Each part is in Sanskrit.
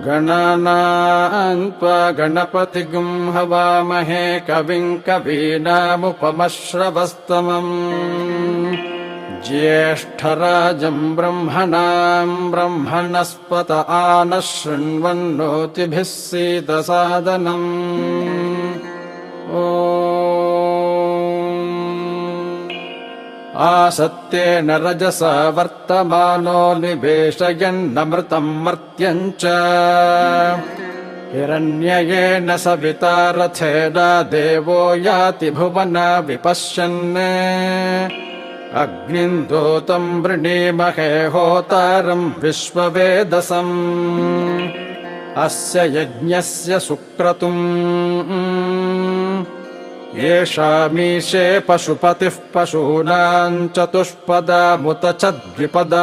गणानां त्वा गणपतिगुं हवामहे कविं कवीनामुपमश्रवस्तमम् ज्येष्ठराजं ब्रह्मणां ब्रह्मणस्पत आनः शृण्वन्नोतिभिः सीदसादनम् आसत्येन रजसा वर्तमानो निवेशयन्नमृतं मर्त्यं च हिरण्ययेन सविता रथेन देवो याति भुवना विपश्यन् अग्निं दूतं वृणीमहे होतारं विश्ववेदसम् अस्य यज्ञस्य सुक्रतुम् येषामीशे पशुपतिः पशूनां चतुष्पदामुत च द्विपदाम्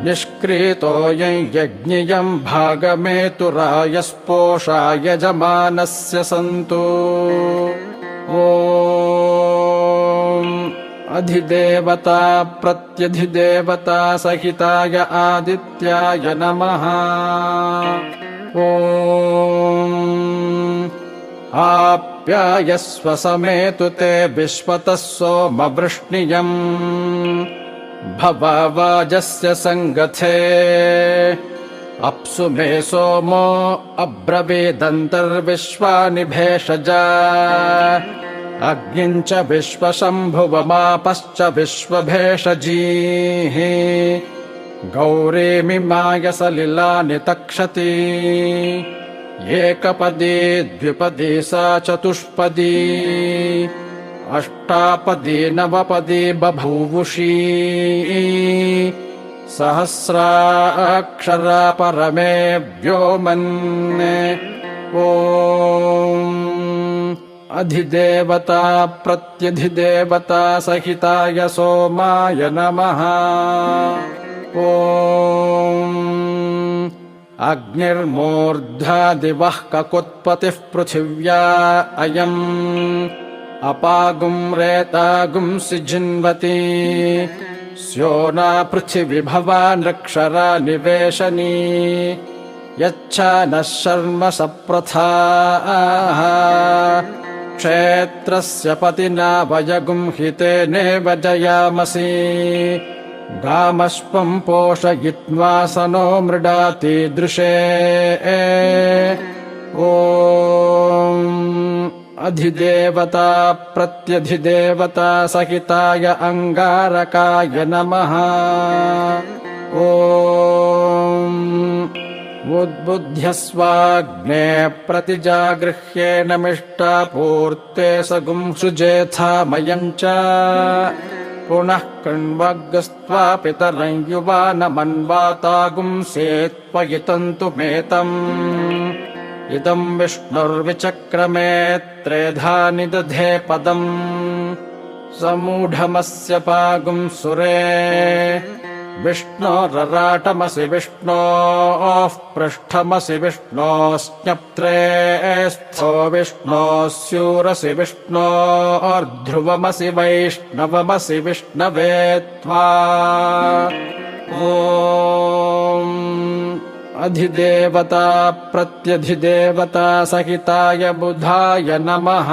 निष्क्रीतोऽयं यज्ञियं भागमेतुरायस्पोषा यजमानस्य सन्तु ॐ अधिदेवता प्रत्यधिदेवता सहिताय आदित्याय नमः ॐ आप्यायस्व समेतु ते विश्वतः सोमवृष्णियम् भवावाजस्य सङ्गथे अप्सु मे सोमो अब्रवीदन्तर्विश्वानि भेषजा अग्निं च विश्वशम्भुवमापश्च विश्वभेषजीः गौरीमिमाय सलिलानि तक्षति एकपदी द्विपदी सा चतुष्पदी अष्टापदी नवपदी बभूवुषी सहस्राक्षरा परमे व्योमन् ॐ अधिदेवता प्रत्यधिदेवता सहिताय सोमाय नमः ॐ अग्निर्मूर्धादिवः ककुत्पतिः पृथिव्या अयम् अपागुं रेतागुं सिजिन्वती स्योना पृथिविभवानृक्षरा निवेशनी यच्छा नः शर्म सप्रथाः क्षेत्रस्य पतिना वयगुं हितेनेव जयामसि गामश्वं पोषयित्वा सनो मृडाति दृशे ॐ अधिदेवता प्रत्यधिदेवता सहिताय अङ्गारकाय नमः ॐ उद्बुध्यस्वाग्ने प्रतिजागृह्येन मिष्टापूर्ते सगुं सृजेथामयं च पुनः कृण्वग्स्त्वा पितरं युवानमन्वातागुं सेत्पयितन्तु मेतम् इदं विष्णुर्विचक्रमे त्रेधा निदधे पदम् समूढमस्य पागुं सुरे विष्णोरराटमसि विष्णोः पृष्ठमसि विष्णोस्ज्ञप्त्रे स्थो विष्णोः स्यूरसि विष्णोर्ध्रुवमसि वैष्णवमसि विष्णवे त्वा ॐ अधिदेवता प्रत्यधिदेवता सहिताय बुधाय नमः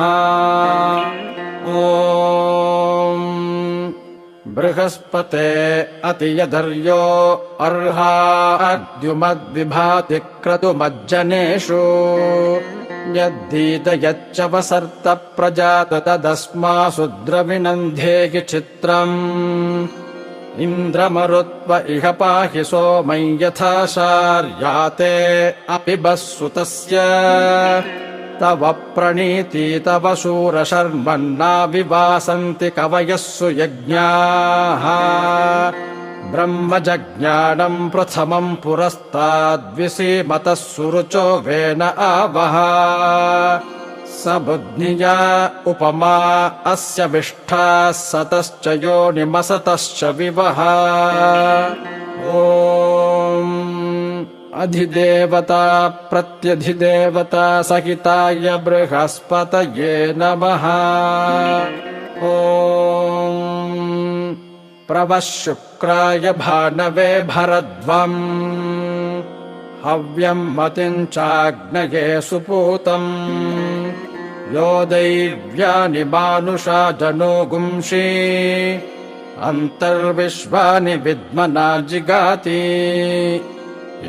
ॐ बृहस्पते अतियधर्यो अर्हाद्युमद्विभाति क्रतुमज्जनेषु यद्दीदयच्च वसर्त प्रजात तदस्मासु द्रविणन्धेहि चित्रम् इन्द्रमरुत्व इह पाहि सोमं यथा शार्याते अपि बस्सुतस्य तव प्रणीति तव शूरशर्मन्ना विवासन्ति कवयः सुयज्ञाः ब्रह्मजज्ञानम् प्रथमम् पुरस्ताद्विसीमतः सुरुचो वेन आवः स बुद्ध्या उपमा अस्य विष्ठा सतश्च योनिमसतश्च विवः ॐ अधिदेवता प्रत्यधिदेवता सहिताय बृहस्पतये नमः ॐ प्रवः शुक्राय भानवे भरध्वम् हव्यम् मतिम् चाग्नये सुपूतम् यो दैव्यानि मानुषा जनो गुंषि अन्तर्विश्वानि विद्मना जिगाति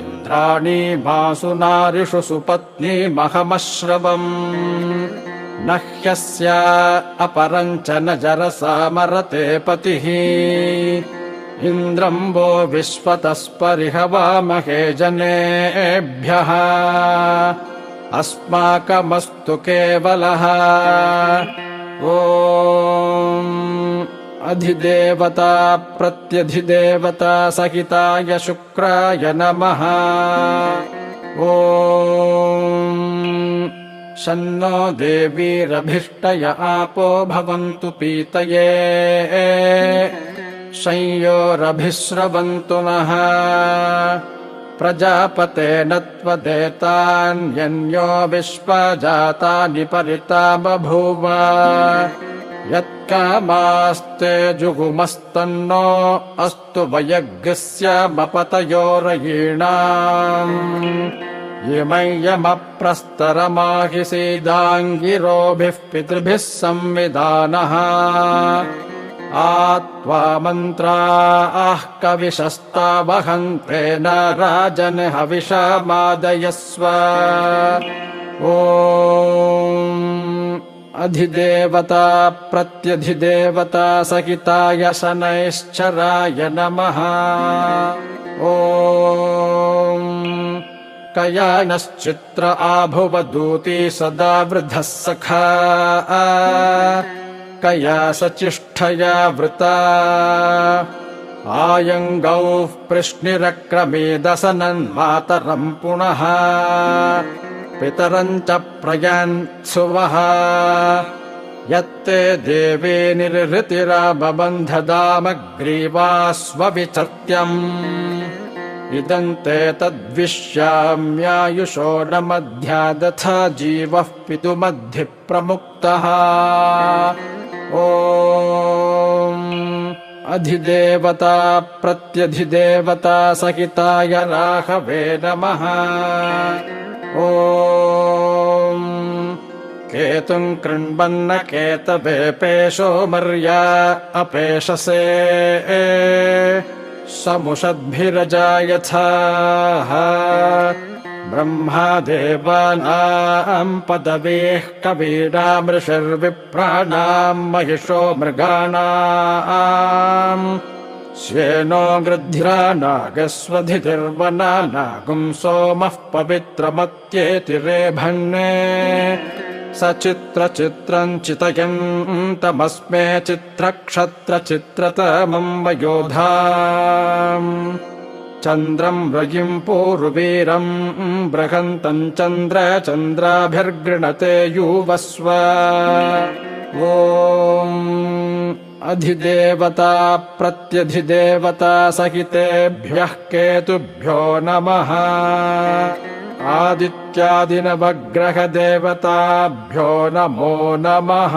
इन्द्राणि मासु नारिषु सुपत्नीमहमश्रवम् न ह्यस्या अपरम् च न जरसा मरते पतिः इन्द्रम् वो विश्वतस्परिहवामहे जनेभ्यः अस्माकमस्तु केवलः ॐ अधिदेवता प्रत्यधिदेवता सहिताय शुक्राय नमः ॐ शन्नो देवीरभिष्टय आपो भवन्तु पीतये संयोरभिस्रवन्तु नः प्रजापतेन त्वदेतान्यन्यो विश्वजातानि परिता बभूव यत्कामास्ते जुगुमस्तन्नो अस्तु वयग्स्यामपतयोरयीणाम् इमय्यमप्रस्तरमाहि सीदाङ्गिरोभिः पितृभिः संविधानः आत्वा मन्त्रा आः कविशस्तावहन्ते न राजन् हविषामादयस्व ॐ अधिदेवता प्रत्यधिदेवता सहिताय शनैश्चराय नमः ॐ कयानश्चित्र आभुवदूती सदा वृद्धः सखा कया सचिष्ठया वृता आयङ्गौः पृश्निरक्रमेदसनन्मातरम् पुनः पितरम् च प्रयान्त्सुवः यत्ते देवे निर्हृतिराबबन्धदामग्रीवास्वविचर्त्यम् इदम् ते तद्विश्याम्यायुषो न मध्यादथा जीवः पितुमद्धि प्रमुक्तः ॐ अधिदेवता प्रत्यधिदेवता सहिताय राघवे नमः ॐ केतुम् कृण्वन्न केतवे पेशो मर्या अपेशसे समुषद्भिरजायथाः ब्रह्मादेवानाम् पदवीः कवीनामृषिर्विप्राणाम् महिषो मृगाणाम् श्येनो गृध्रा नागस्वधितिर्वना नागुम् सोमः पवित्रमत्येति रेभन्ने सचित्रचित्रम् चितयन्तमस्मे चित्रक्षत्रचित्रतमम् वयोधाम् चन्द्रम् रयिम् पूर्वीरम् बृहन्तम् चन्द्राभिर्गृणते युवस्व ॐ अधिदेवता प्रत्यधिदेवता सहितेभ्यः केतुभ्यो नमः आदित्यादिनवग्रहदेवताभ्यो नमो नमः।